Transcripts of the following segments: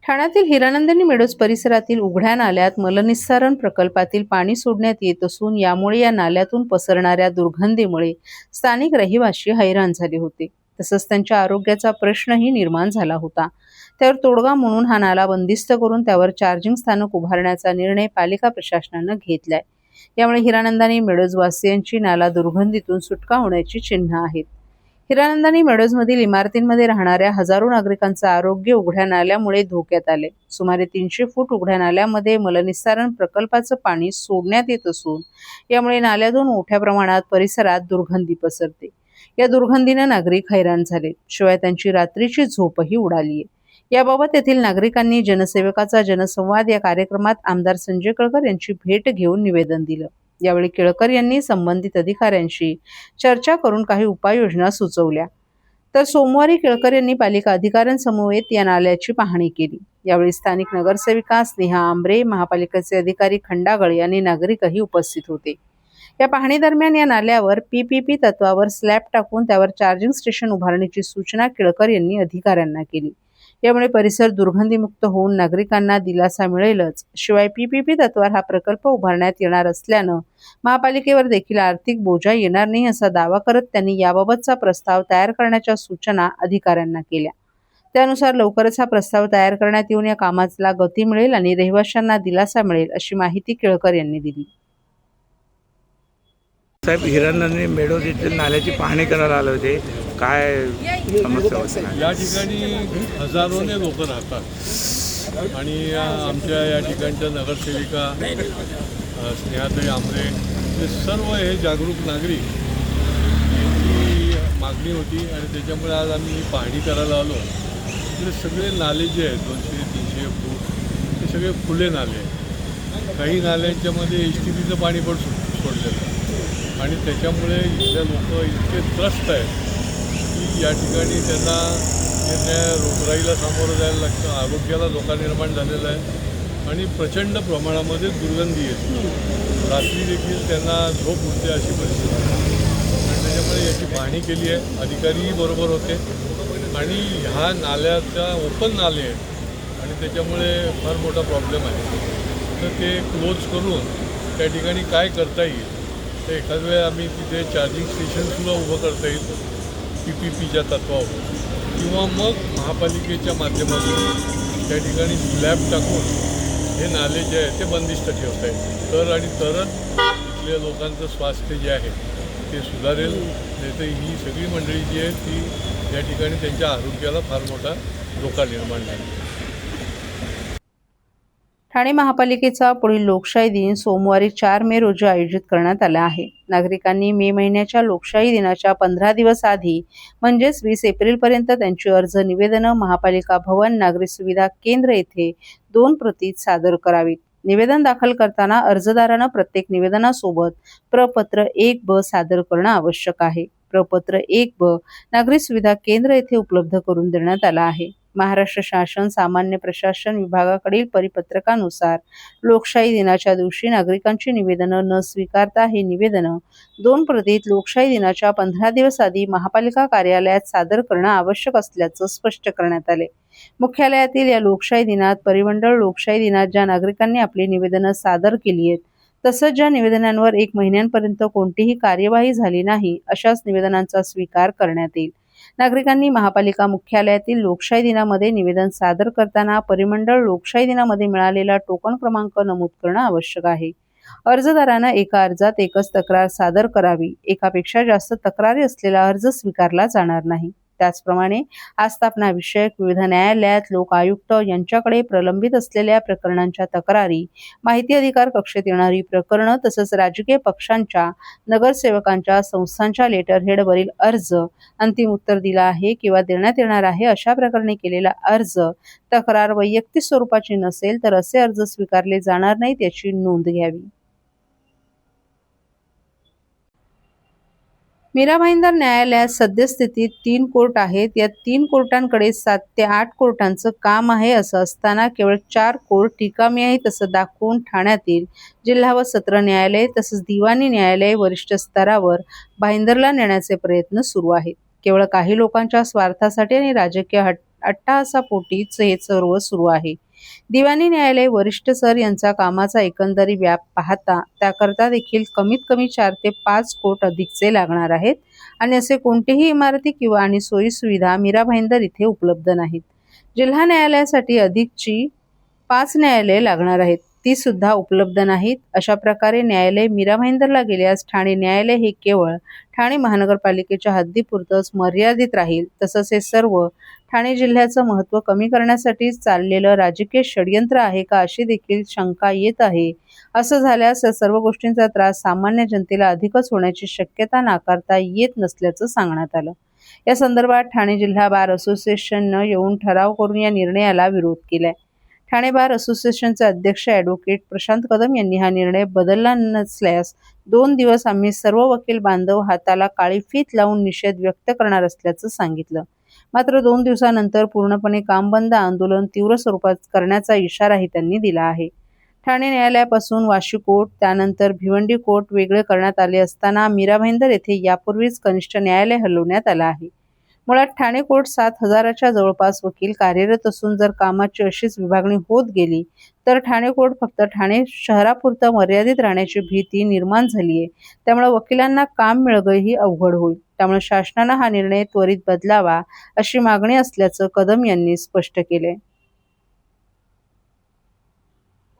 ठाण्यातील हिरानंदिनी मेडोज परिसरातील उघड्या नाल्यात मलनिस्सारण प्रकल्पातील पाणी सोडण्यात येत असून यामुळे या नाल्यातून पसरणाऱ्या दुर्गंधीमुळे स्थानिक रहिवासी हैराण झाले होते. तसंच त्यांच्या आरोग्याचा प्रश्नही निर्माण झाला होता. त्यावर तोडगा म्हणून हा नाला बंदिस्त करून त्यावर चार्जिंग स्थानक उभारण्याचा निर्णय पालिका प्रशासनानं घेतलाय. यामुळे हिरानंदिनी मेडोज वासियांची नाला दुर्गंधीतून सुटका होण्याची चिन्ह आहेत. हिरानंदिनी मेडोजमधील इमारतींमध्ये राहणाऱ्या हजारो नागरिकांचं आरोग्य उघड्या नाल्यामुळे धोक्यात आले. सुमारे 300 फूट उघड्या नाल्यामध्ये मलनिस्सारण प्रकल्पाचं पाणी सोडण्यात येत असून यामुळे नाल्यातून मोठ्या प्रमाणात परिसरात दुर्गंधी पसरते. या दुर्गंधीनं नागरिक हैराण झाले, शिवाय त्यांची रात्रीची झोपही उडालीये. याबाबत येथील नागरिकांनी जनसेवकाचा जनसंवाद या कार्यक्रमात आमदार संजय केळकर यांची भेट घेऊन निवेदन दिलं. यावेळी केळकर यांनी संबंधित अधिकाऱ्यांशी चर्चा करून काही उपाययोजना सुचवल्या. तर सोमवारी केळकर यांनी पालिका अधिकाऱ्यांसमवेत या नाल्याची पाहणी केली. यावेळी स्थानिक नगरसेविका स्नेहा आंबरे, महापालिकेचे अधिकारी खंडागळे आणि नागरिकही उपस्थित होते. या पाहणी दरम्यान या नाल्यावर PPP तत्वावर स्लॅब टाकून त्यावर चार्जिंग स्टेशन उभारण्याची सूचना केळकर यांनी अधिकाऱ्यांना केली. यामुळे परिसर दुर्गंधीमुक्त होऊन नागरिकांना दिलासा मिळेलच, शिवाय PPP तत्वावर हा प्रकल्प उभारण्यात येणार असल्यानं महापालिकेवर देखील आर्थिक बोजा येणार नाही असा दावा करत त्यांनी याबाबतचा प्रस्ताव तयार करण्याच्या सूचना अधिकाऱ्यांना केल्या. त्यानुसार लवकरच हा प्रस्ताव तयार करण्यात येऊन या कामाला गती मिळेल आणि रहिवाशांना दिलासा मिळेल अशी माहिती केळकर यांनी दिली. साहेब, हिरानंदिनी मेडोज येथील नाल्याची पाहणी करायला आले होते. काय समस्या होती? या ठिकाणी हजारोने लोक राहतात आणि आमच्या या ठिकाणच्या नगरसेविका स्नेहाताई आंबरे हे सर्व हे जागरूक नागरिक यांची मागणी होती आणि त्याच्यामुळे आज आम्ही ही पाहणी करायला आलो. इकडे सगळे नाले जे आहेत 200-300 फूट ते सगळे खुले नाले आहेत. काही नाल्यांच्यामध्ये HTPचं पाणी पण सोडलेलं आहे आणि त्याच्यामुळे इथल्या लोक इतके त्रस्त आहेत की या ठिकाणी त्यांना रोगराईला सामोरं जायला लागतं. आरोग्याला धोका निर्माण झालेला आहे आणि प्रचंड प्रमाणामध्ये दुर्गंधी येते. रात्री देखील त्यांना झोप उठते अशी परिस्थिती आणि त्याच्यामुळे याची पाहणी केली आहे. अधिकारीही बरोबर होते आणि ह्या नाल्याचा ओपन नाले आहेत आणि त्याच्यामुळे फार मोठा प्रॉब्लेम आहे. तर ते क्लोज करून त्या ठिकाणी काय करता येईल तर एखाद वेळ आम्ही तिथे चार्जिंग स्टेशनसुद्धा उभं करता येईल PPPच्या तत्वावर, किंवा मग महापालिकेच्या माध्यमातून त्या ठिकाणी स्लॅब टाकून हे नाले जे आहे ते बंदिस्त ठेवता येईल. तरच इथल्या लोकांचं स्वास्थ्य जे आहे ते सुधारेल. नाही तर ही सगळी मंडळी जी आहे ती या ठिकाणी त्यांच्या आरोग्याला फार मोठा धोका निर्माण झाला. ठाणे महापालिकेचा पुढील लोकशाही दिन सोमवारी 4 मे रोजी आयोजित करण्यात आला आहे. नागरिकांनी मे महिन्याच्या लोकशाही दिनाच्या 15 दिवस आधी म्हणजेच 20 एप्रिलपर्यंत त्यांची अर्ज निवेदनं महापालिका भवन नागरी सुविधा केंद्र येथे 2 प्रतीत सादर करावीत. निवेदन दाखल करताना अर्जदारानं प्रत्येक निवेदनासोबत प्रपत्र 1ब सादर करणं आवश्यक आहे. प्रपत्र 1ब नागरी सुविधा केंद्र येथे उपलब्ध करून देण्यात आला आहे. महाराष्ट्र शासन सामान्य प्रशासन विभागाकडील परिपत्रकानुसार लोकशाही दिनाच्या दिवशी नागरिकांची निवेदनं न स्वीकारता हे निवेदनं 2 प्रतीत लोकशाही दिनाच्या 15 दिवस आधी महापालिका कार्यालयात सादर करणं आवश्यक असल्याचं स्पष्ट करण्यात आले. मुख्यालयातील या लोकशाही दिनात परिमंडळ लोकशाही दिनात ज्या नागरिकांनी आपली निवेदनं सादर केली आहेत तसंच ज्या निवेदनांवर 1 महिन्यांपर्यंत कोणतीही कार्यवाही झाली नाही अशाच निवेदनांचा स्वीकार करण्यात येईल. नागरिकांनी महापालिका मुख्यालयातील लोकशाही दिनामध्ये निवेदन सादर करताना परिमंडळ लोकशाही दिनामध्ये मिळालेला टोकन क्रमांक नमूद करणं आवश्यक आहे. अर्जदारानं एका अर्जात एकच तक्रार सादर करावी. एकापेक्षा जास्त तक्रारी असलेला अर्ज स्वीकारला जाणार नाही. त्याचप्रमाणे आस्थापना विषयक विविध न्यायालयात लोक आयुक्त यांच्याकडे प्रलंबित असलेल्या प्रकरणांच्या तक्रारी, माहिती अधिकार कक्षेत येणारी प्रकरणं तसंच राजकीय पक्षांच्या, नगरसेवकांच्या, संस्थांच्या लेटरहेडवरील अर्ज अंतिम उत्तर दिलं आहे किंवा देण्यात येणार आहे अशा प्रकरणी केलेला अर्ज तक्रार वैयक्तिक स्वरूपाची नसेल तर असे अर्ज स्वीकारले जाणार नाहीत याची नोंद घ्यावी. मीरा भाईंदर न्यायालयात सद्यस्थितीत 3 कोर्ट आहेत. या 3 कोर्टांकडे 7 ते 8 कोर्टांचं काम आहे. असं असताना केवळ 4 कोर्ट रिकामी आहेत असं दाखवून ठाण्यातील जिल्हा व सत्र न्यायालय तसंच दिवाणी न्यायालय वरिष्ठ स्तरावर भाईंदरला नेण्याचे प्रयत्न सुरू आहेत. केवळ काही लोकांच्या स्वार्थासाठी आणि राजकीय अट्टाहासापोटीच हे सर्व सुरू आहे. दिवाणी न्यायालय वरिष्ठ सर यांचा कामाचा एकंदरी व्याप पाहता त्याकरता देखील कमीत कमी 4 ते 5 कोट अधिकचे लागणार आहेत आणि असे कोणतेही इमारती किंवा आणि सोयीसुविधा मीरा भाईंदर इथे उपलब्ध नाहीत. जिल्हा न्यायालयासाठी अधिकची 5 न्यायालये लागणार आहेत, ती सुद्धा उपलब्ध नाहीत. अशा प्रकारे न्यायालय मीरा भाईंदरला गेल्यास ठाणे न्यायालय हे केवळ ठाणे महानगरपालिकेच्या हद्दीपुरतंच मर्यादित राहील. तसंच हे सर्व ठाणे जिल्ह्याचं महत्त्व कमी करण्यासाठी चाललेलं राजकीय षडयंत्र आहे का अशी देखील शंका येत आहे. असं झाल्यास या सर्व गोष्टींचा त्रास सामान्य जनतेला अधिकच होण्याची शक्यता नाकारता येत नसल्याचं सांगण्यात आलं. या संदर्भात ठाणे जिल्हा बार असोसिएशननं येऊन ठराव करून या निर्णयाला विरोध केलाय. ठाणे बार असोसिएशनचे अध्यक्ष ॲडव्होकेट प्रशांत कदम यांनी हा निर्णय बदलला नसल्यास 2 दिवस आम्ही सर्व वकील बांधव हाताला काळी फीत लावून निषेध व्यक्त करणार असल्याचं सांगितलं. मात्र 2 दिवसानंतर पूर्णपणे काम बंद आंदोलन तीव्र स्वरूपात करण्याचा इशाराही त्यांनी दिला आहे. ठाणे न्यायालयापासून वाशी कोर्ट त्यानंतर भिवंडी कोर्ट वेगळे करण्यात आले असताना मीरा भाईंदर येथे यापूर्वीच कनिष्ठ न्यायालय हलवण्यात आलं आहे. मुळात ठाणे कोर्ट 7,000च्या जवळपास वकील कार्यरत असून जर कामाची अशीच विभागणी होत गेली तर ठाणे कोर्ट फक्त ठाणे शहरापुरतं मर्यादित राहण्याची भीती निर्माण झाली आहे. त्यामुळे वकिलांना काम मिळणंही अवघड होईल. त्यामुळे शासनानं हा निर्णय त्वरित बदलावा अशी मागणी असल्याचं कदम यांनी स्पष्ट केले.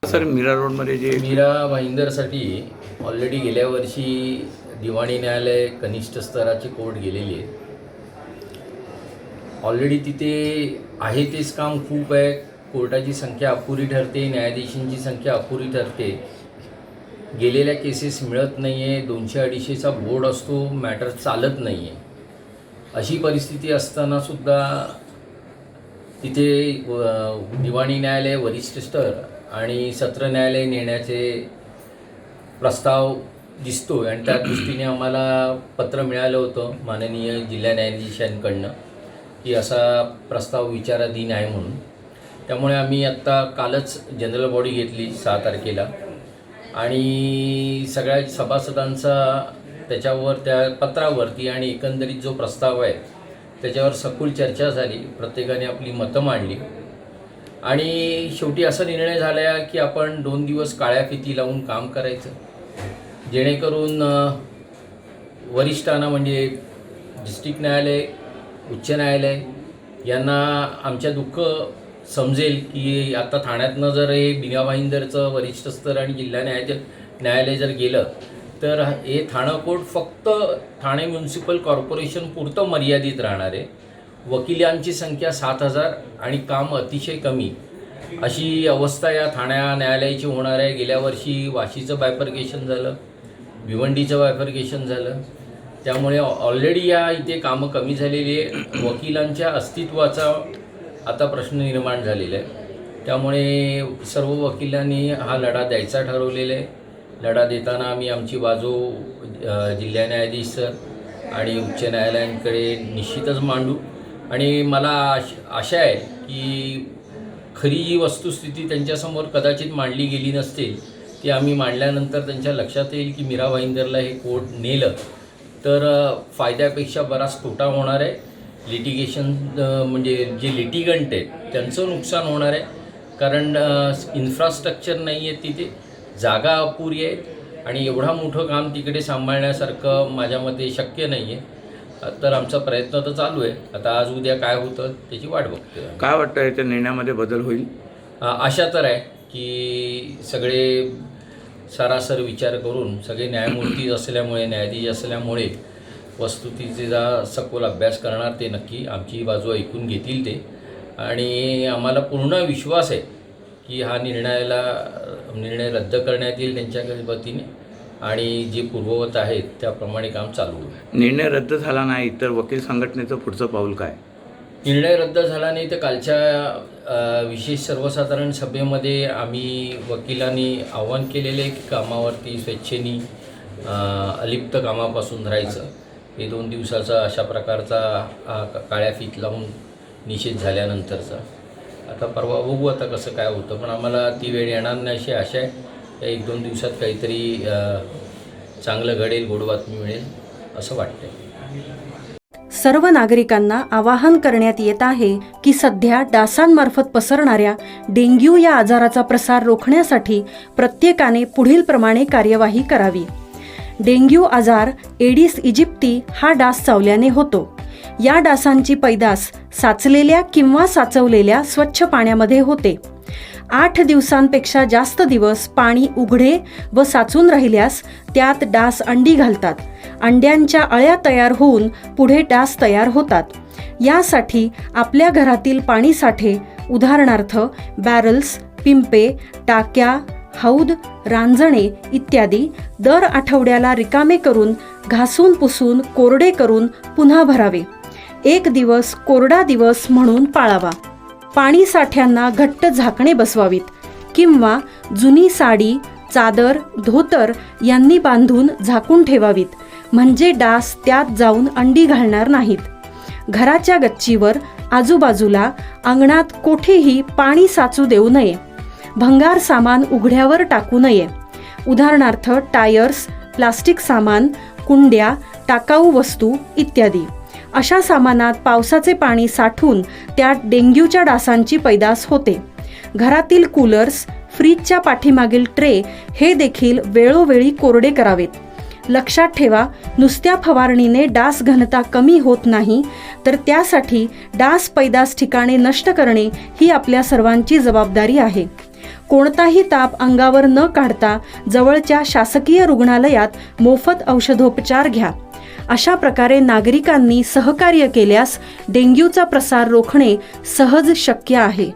सर, मीरा रोडमध्ये जे मीरा भाईंदरसाठी ऑलरेडी गेल्या वर्षी दिवाणी न्यायालय कनिष्ठ स्तराची कोर्ट गेलेली आहे. ऑलरेडी तिथे आहे तेच काम खूप आहे. कोर्टाची संख्या अपुरी ठरते, न्यायाधीशांची संख्या अपुरी ठरते. गेलेल्या केसेस मिळत नाही आहे. 200-250चा बोर्ड असतो, मॅटर चालत नाही आहे. अशी परिस्थिती असतानासुद्धा तिथे दिवाणी न्यायालय वरिष्ठ स्तर आणि सत्र न्यायालय नेण्याचे प्रस्ताव दिसतो आणि त्या दृष्टीने आम्हाला पत्र मिळालं होतं माननीय जिल्हा न्यायाधीशांकडनं की असा प्रस्ताव विचाराधीन आहे म्हणून. त्यामुळे आम्ही आत्ता कालच जनरल बॉडी घेतली 6 तारखेला आणि सगळ्या सभासदांचा त्याच्यावर त्या पत्रावरती आणि एकंदरीत जो प्रस्ताव आहे त्याच्यावर सखोल चर्चा झाली. प्रत्येकाने आपली मतं मांडली आणि शेवटी असा निर्णय झाला की आपण 2 दिवस काळ्या फिती लावून काम करायचं, जेणेकरून वरिष्ठांना म्हणजे डिस्ट्रिक्ट न्यायालय, उच्च न्यायालय यांना आमच्या दुःख समजेल की आता ठाण्यातनं जर हे मीरा भाईंदरचं वरिष्ठ स्तर आणि जिल्हा न्यायालय जर गेलं तर हे ठाणं कोर्ट फक्त ठाणे म्युन्सिपल कॉर्पोरेशन पुरतं मर्यादित राहणार आहे. वकिलांची संख्या 7,000 आणि काम अतिशय कमी अशी अवस्था या ठाण्या न्यायालयाची होणार आहे. गेल्या वर्षी वाशीचं बायफर्केशन झालं, भिवंडीचं बायफर्केशन झालं. त्यामुळे ऑलरेडी या इथे कामं कमी झालेली आहे. वकिलांच्या अस्तित्वाचा आता प्रश्न निर्माण झालेला आहे. त्यामुळे सर्व वकिलांनी हा लढा द्यायचा ठरवलेला आहे. लढा देताना आम्ही आमची बाजू जिल्हा न्यायाधीश सर आणि उच्च न्यायालयांकडे निश्चितच मांडू आणि मला आशा आहे की खरी जी वस्तुस्थिती त्यांच्यासमोर कदाचित मांडली गेली नसतील ती आम्ही मांडल्यानंतर त्यांच्या लक्षात येईल की मीरा भाईंदरला हे कोर्ट नेलं तर फायद्यापेक्षा बराच तोटा होणार आहे. लिटिगेशन म्हणजे जे लिटिगंट आहेत त्यांचं नुकसान होणार आहे. कारण इन्फ्रास्ट्रक्चर नाही आहे, तिथे जागा अपुरी आहे आणि एवढा मोठं काम तिकडे सांभाळण्यासारखं माझ्या मते शक्य नाही आहे. तर आमचा प्रयत्न तर चालू आहे. आता आज उद्या काय होतं त्याची वाट बघतोय. काय वाटतं याच्या निर्णयामध्ये बदल होईल? आशा तर आहे की सगळे सरासर विचार करून सगळे न्यायमूर्ती असल्यामुळे, न्यायाधीश असल्यामुळे वस्तुस्थितीचा सखोल अभ्यास करणार. ते नक्की आमची बाजू ऐकून घेतील ते आणि आम्हाला पूर्ण विश्वास आहे की हा निर्णय रद्द करण्यात येईल त्यांच्या वतीने आणि जे पूर्ववत आहेत त्याप्रमाणे काम चालू होईल. निर्णय रद्द झाला नाही तर वकील संघटनेचं पुढचं पाऊल काय? निर्णय रद्द झाला नाही तर कालच्या विशेष सर्वसाधारण सभेमध्ये आम्ही वकिलांनी आवाहन केलेले की कामावरती स्वेच्छेने अलिप्त कामापासून राहायचं. हे 2 दिवसाचा अशा प्रकारचा काळ्या फीत लावून निषेध झाल्यानंतरचा. आता परवा बघू आता कसं काय होतं, पण आम्हाला ती वेळ येणार नाही अशी आशा आहे. 1-2 दिवसात काहीतरी चांगलं घडेल, गोड बातमी मिळेल असं वाटतंय. सर्व नागरिकांना आवाहन करण्यात येत आहे की सध्या डासांमार्फत पसरणाऱ्या डेंग्यू या आजाराचा प्रसार रोखण्यासाठी प्रत्येकाने पुढीलप्रमाणे कार्यवाही करावी. डेंग्यू आजार एडिस इजिप्ती हा डास चावल्याने होतो. या डासांची पैदास साचलेल्या किंवा साचवलेल्या स्वच्छ पाण्यामध्ये होते. 8 दिवसांपेक्षा जास्त दिवस पाणी उघडे व साचून राहिल्यास त्यात डास अंडी घालतात. अंड्यांच्या अळ्या तयार होऊन पुढे डास तयार होतात. यासाठी आपल्या घरातील पाणीसाठे उदाहरणार्थ बॅरल्स, पिंपे, टाक्या, हौद, रांजणे इत्यादी दर आठवड्याला रिकामे करून घासून पुसून कोरडे करून पुन्हा भरावे. 1 दिवस कोरडा दिवस म्हणून पाळावा. पाणी साठ्यांना घट्ट झाकणे बसवावीत किंवा जुनी साडी, चादर, धोतर यांनी बांधून झाकून ठेवावीत, म्हणजे डास त्यात जाऊन अंडी घालणार नाहीत. घराच्या गच्चीवर, आजूबाजूला, अंगणात कोठेही पाणी साचू देऊ नये. भंगार सामान उघड्यावर टाकू नये. उदाहरणार्थ टायर्स, प्लास्टिक सामान, कुंड्या, टाकाऊ वस्तू इत्यादी. अशा सामानात पावसाचे पाणी साठून त्यात डेंग्यूच्या डासांची पैदास होते. घरातील कूलर्स, फ्रीजच्या पाठीमागील ट्रे हे देखील वेळोवेळी कोरडे करावेत. लक्षात ठेवा, नुसत्या फवारणीने डास घनता कमी होत नाही, तर त्यासाठी डास पैदास ठिकाणे नष्ट करणे ही आपल्या सर्वांची जबाबदारी आहे. कोणताही ताप अंगावर न काढता जवळच्या शासकीय रुग्णालयात मोफत औषधोपचार घ्या. अशा प्रकारे नागरिकांनी सहकार्य केल्यास डेंग्यूचा प्रसार रोखणे सहज शक्य आहे.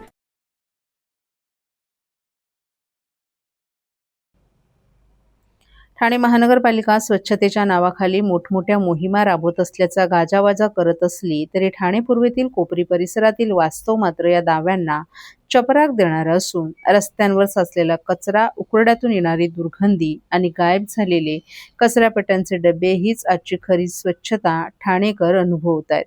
ठाणे महानगरपालिका स्वच्छतेच्या नावाखाली मोठमोठ्या मोहिमा राबवत असल्याचा गाजावाजा करत असली तरी ठाणे पूर्वेतील कोपरी परिसरातील वास्तव मात्र या दाव्यांना चपराक देणारा असून रस्त्यांवर साचलेला कचरा, उकरड्यातून येणारी दुर्गंधी आणि गायब झालेले कचरापेट्यांचे डबे हीच आजची खरी स्वच्छता ठाणेकर अनुभवत आहेत.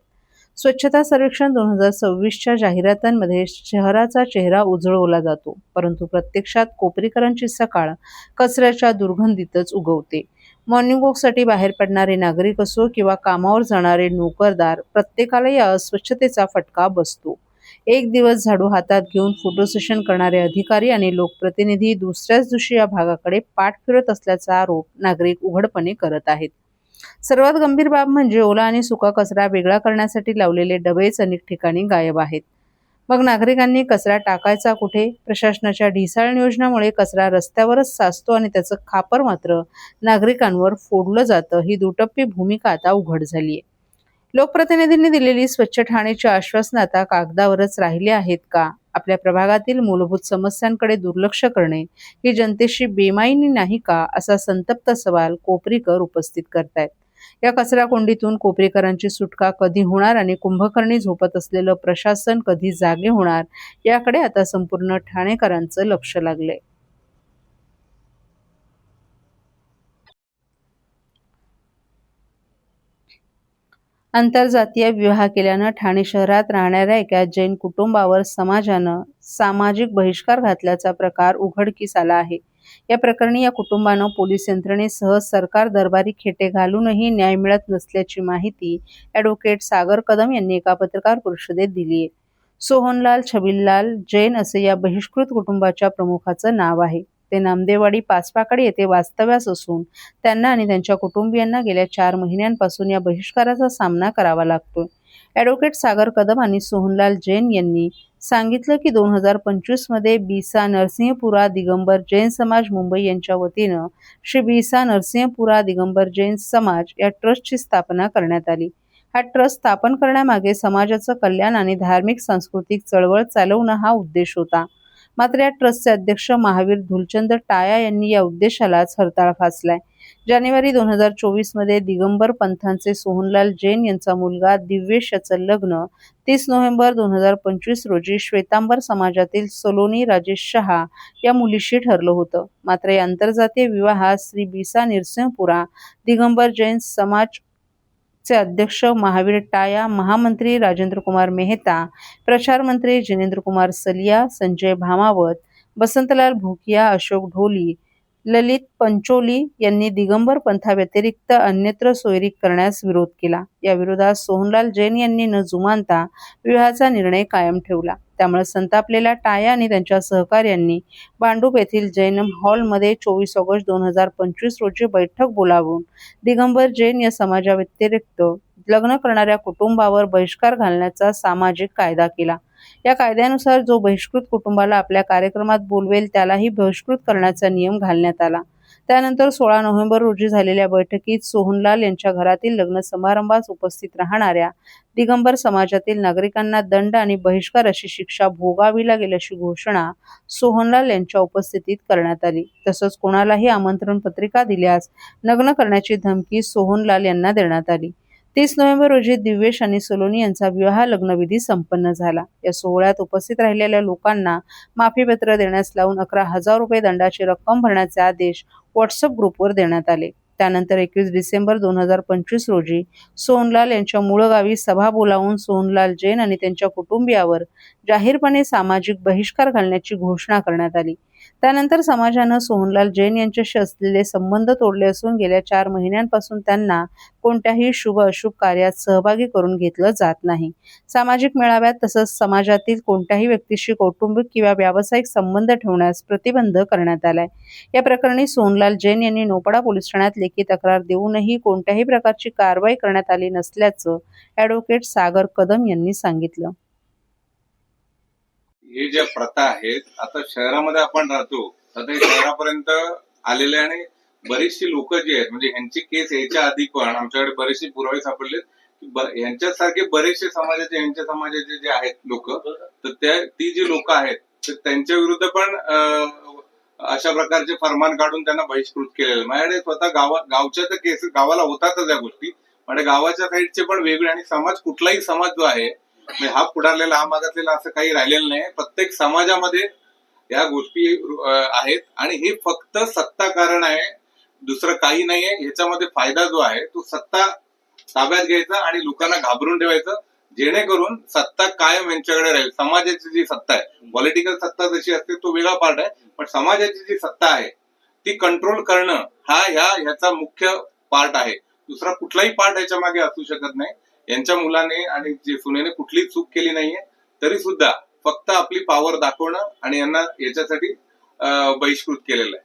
स्वच्छता सर्वेक्षण 2026च्या जाहिरातांमध्ये शहराचा चेहरा उजळवला जातो, परंतु प्रत्यक्षात कोपरीकरांची सकाळ कचऱ्याच्या दुर्गंधीतच उगवते. मॉर्निंग वॉकसाठी बाहेर पडणारे नागरिक असो किंवा कामावर जाणारे नोकरदार, प्रत्येकाला या अस्वच्छतेचा फटका बसतो. एक दिवस झाडू हातात घेऊन फोटो सेशन करणारे अधिकारी आणि लोकप्रतिनिधी दुसऱ्याच दिवशी या भागाकडे पाठ फिरत असल्याचा आरोप नागरिक उघडपणे करत आहेत. सर्वात गंभीर बाब म्हणजे ओला आणि सुका कचरा वेगळा करण्यासाठी लावलेले डबेच अनेक ठिकाणी गायब आहेत. मग नागरिकांनी कचरा टाकायचा कुठे? प्रशासनाच्या ढिसाळ नियोजनामुळे कचरा रस्त्यावरच साचतो आणि त्याचं खापर मात्र नागरिकांवर फोडलं जातं. ही दुटप्पी भूमिका आता उघड झाली आहे. लोकप्रतिनिधींनी दिलेली स्वच्छ ठाणेची आश्वासनं आता कागदावरच राहिली आहेत का? आपल्या प्रभागातील मूलभूत समस्यांकडे दुर्लक्ष करणे ही जनतेशी बेमाईनी नाही का, असा संतप्त सवाल कोपरीकर उपस्थित करतायत. या कचरा कोंडीतून कोपरीकरांची सुटका कधी होणार आणि कुंभकर्णी झोपत असलेलं प्रशासन कधी जागे होणार, याकडे आता संपूर्ण ठाणेकरांचं लक्ष लागलंय. आंतरजातीय विवाह केल्यानं ठाणे शहरात राहणाऱ्या एका जैन कुटुंबावर समाजानं सामाजिक बहिष्कार घातल्याचा प्रकार उघडकीस आला आहे. या प्रकरणी या कुटुंबानं पोलीस यंत्रणेसह सरकार दरबारी खेटे घालूनही न्याय मिळत नसल्याची माहिती ॲडव्होकेट सागर कदम यांनी एका पत्रकार परिषदेत दिली आहे. सोहनलाल छबिललाल जैन असे या बहिष्कृत कुटुंबाच्या प्रमुखाचं नाव आहे. ते नामदेववाडी पाचपाकडी येथे वास्तव्यास असून त्यांना आणि त्यांच्या कुटुंबियांना गेल्या 4 महिन्यांपासून या बहिष्काराचा सामना करावा लागतोय. ॲडव्होकेट सागर कदम आणि सोहनलाल जैन यांनी सांगितलं की 2025 मध्ये बिसा नरसिंहपुरा दिगंबर जैन समाज मुंबई यांच्या वतीनं श्री बिसा नरसिंहपुरा दिगंबर जैन समाज या ट्रस्टची स्थापना करण्यात आली. हा ट्रस्ट स्थापन करण्यामागे समाजाचं कल्याण आणि धार्मिक सांस्कृतिक चळवळ चालवणं हा उद्देश होता. मात्र या ट्रस्टचे अध्यक्ष महावीर धुलचंद टाया यांनी या उद्देशालाच हरताळ फासलाय. जानेवारी 2024 मध्ये दिगंबर पंथांचे सोहनलाल जैन यांचा मुलगा दिव्येश याचं लग्न 30 नोव्हेंबर 2025 रोजी श्वेतांबर समाजातील सलोनी राजेश शहा या मुलीशी ठरलं होतं. मात्र या आंतरजातीय विवाहात श्री बिसा नरसिंहपुरा दिगंबर जैन समाज चे अध्यक्ष महावीर टाया, महामंत्री राजेंद्र कुमार मेहता, प्रचार मंत्री जिनेंद्र कुमार सलिया, संजय भामावत, बसंतलाल भुकिया, अशोक ढोली, ललित पंचोली यांनी दिगंबर पंथाव्यतिरिक्त अन्यत्र सोयरीक करण्यास विरोध केला. या विरोधात सोहनलाल जैन यांनी न जुमानता विवाहाचा निर्णय कायम ठेवला. त्यामुळे संतापलेल्या टाया आणि त्यांच्या सहकाऱ्यांनी भांडूप येथील जैन हॉलमध्ये 24 ऑगस्ट 2025 रोजी बैठक बोलावून दिगंबर जैन या समाजाव्यतिरिक्त लग्न करणाऱ्या कुटुंबावर बहिष्कार घालण्याचा सामाजिक कायदा केला. या कायद्यानुसार जो बहिष्कृत कुटुंबाला आपल्या कार्यक्रमात बोलवेल त्यालाही बहिष्कृत करण्याचा नियम घालण्यात आला. त्यानंतर 16 नोव्हेंबर रोजी झालेल्या बैठकीत सोहनलाल यांच्या घरातील लग्न समारंभास उपस्थित राहणाऱ्या दिगंबर समाजातील नागरिकांना दंड आणि बहिष्कार अशी शिक्षा भोगावी लागेल अशी घोषणा सोहनलाल यांच्या उपस्थितीत करण्यात आली. तसंच कोणालाही आमंत्रण पत्रिका दिल्यास लग्न करण्याची धमकी सोहनलाल यांना देण्यात आली. 30 नोव्हेंबर रोजी दिव्येश आणि सलोनी यांचा विवाह लग्नविधी संपन्न झाला. या सोहळ्यात उपस्थित राहिलेल्या लोकांना माफीपत्र देण्यास लावून 11,000 रुपये दंडाची रक्कम भरण्याचे आदेश व्हॉट्सअप ग्रुपवर देण्यात आले. त्यानंतर 21 डिसेंबर 2025 रोजी सोहनलाल यांच्या मूळ गावी सभा बोलावून सोहनलाल जैन आणि त्यांच्या कुटुंबियावर जाहीरपणे सामाजिक बहिष्कार घालण्याची घोषणा करण्यात आली. त्यानंतर समाजानं सोहनलाल जैन यांच्याशी असलेले संबंध तोडले असून गेल्या 4 महिन्यांपासून त्यांना कोणत्याही शुभ अशुभ कार्यात सहभागी करून घेतलं जात नाही. सामाजिक मेळाव्यात तसंच समाजातील कोणत्याही व्यक्तीशी कौटुंबिक किंवा व्यावसायिक संबंध ठेवण्यास प्रतिबंध करण्यात आलाय. या प्रकरणी सोहनलाल जैन यांनी नौपाडा पोलीस ठाण्यात लेखी तक्रार देऊनही कोणत्याही प्रकारची कारवाई करण्यात आली नसल्याचं ॲडव्होकेट सागर कदम यांनी सांगितलं. हे ज्या प्रथा आहेत, आता शहरामध्ये आपण राहतो, आता हे शहरापर्यंत आलेले आणि बरीचशी लोक जी आहेत, म्हणजे ह्यांची केस यायच्या आधी पण आमच्याकडे बरेचसे पुरावे सापडले की ह्यांच्यासारखे बरेचसे ह्यांच्या समाजाचे जे आहेत लोक, तर ती जी लोक आहेत तर त्यांच्या विरुद्ध पण अशा प्रकारचे फरमान काढून त्यांना बहिष्कृत केलेलं. माझ्याकडे स्वतः गावच्या तर केस गावाला होतातच या गोष्टी, म्हणजे गावाच्या साईडचे पण वेगळे. आणि समाज, कुठलाही समाज जो आहे, म्हणजे हा पुढारलेला हा मागासलेला असं काही राहिलेलं नाही. प्रत्येक समाजामध्ये या गोष्टी आहेत आणि हे फक्त सत्ता कारण आहे, दुसरं काही नाहीये. ह्याच्यामध्ये फायदा जो आहे तो सत्ता ताब्यात घ्यायचा आणि लोकांना घाबरून ठेवायचं, जेणेकरून सत्ता कायम यांच्याकडे राहील. समाजाची जी सत्ता आहे, पॉलिटिकल सत्ता जशी असते तो वेगळा पार्ट आहे, पण समाजाची जी सत्ता आहे ती कंट्रोल करणं हा ह्याचा मुख्य पार्ट आहे. दुसरा कुठलाही पार्ट ह्याच्या मागे असू शकत नाही. यांच्या मुलाने आणि जे सुनेने कुठलीच चूक केली नाहीये, तरी सुद्धा फक्त आपली पॉवर दाखवणं आणि यांना याच्यासाठी बहिष्कृत केलेलं आहे.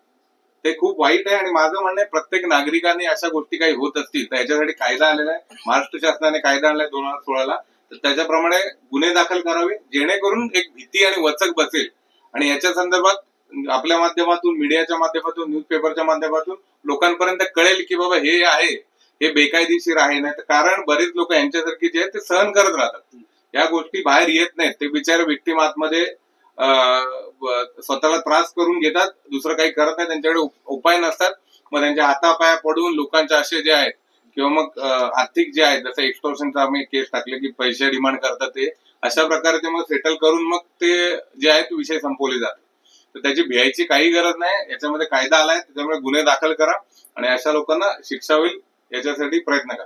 ते खूप वाईट आहे. आणि माझं म्हणणं आहे, प्रत्येक नागरिकांनी अशा गोष्टी काही होत असतील तर याच्यासाठी कायदा आलेला आहे. महाराष्ट्र शासनाने कायदा आणलाय 2016ला, तर त्याच्याप्रमाणे गुन्हे दाखल करावे, जेणेकरून एक भीती आणि वचक बसेल. आणि याच्या संदर्भात आपल्या माध्यमातून, मीडियाच्या माध्यमातून, न्यूजपेपरच्या माध्यमातून लोकांपर्यंत कळेल की बाबा हे आहे, हे बेकायदेशीर आहे. नाही तर कारण बरेच लोक यांच्यासारखे जे आहेत ते सहन करत राहतात, या गोष्टी बाहेर येत नाहीत. ते बिचारे विक्टिम आतमध्ये स्वतःला त्रास करून घेतात, दुसरं काही करत नाही, त्यांच्याकडे उपाय नसतात. मग त्यांच्या हातापाया पडून लोकांचे असे जे आहेत किंवा मग आर्थिक जे आहेत, जसं एक्सटॉर्शनचा आम्ही केस टाकले की पैसे डिमांड करतात, ते अशा प्रकारे ते मग सेटल करून मग ते जे आहेत विषय संपवले जातात. तर त्याची भ्यायची काही गरज नाही. याच्यामध्ये कायदा आलाय, त्याच्यामुळे गुन्हे दाखल करा आणि अशा लोकांना शिक्षा होईल याच्यासाठी प्रयत्न करा.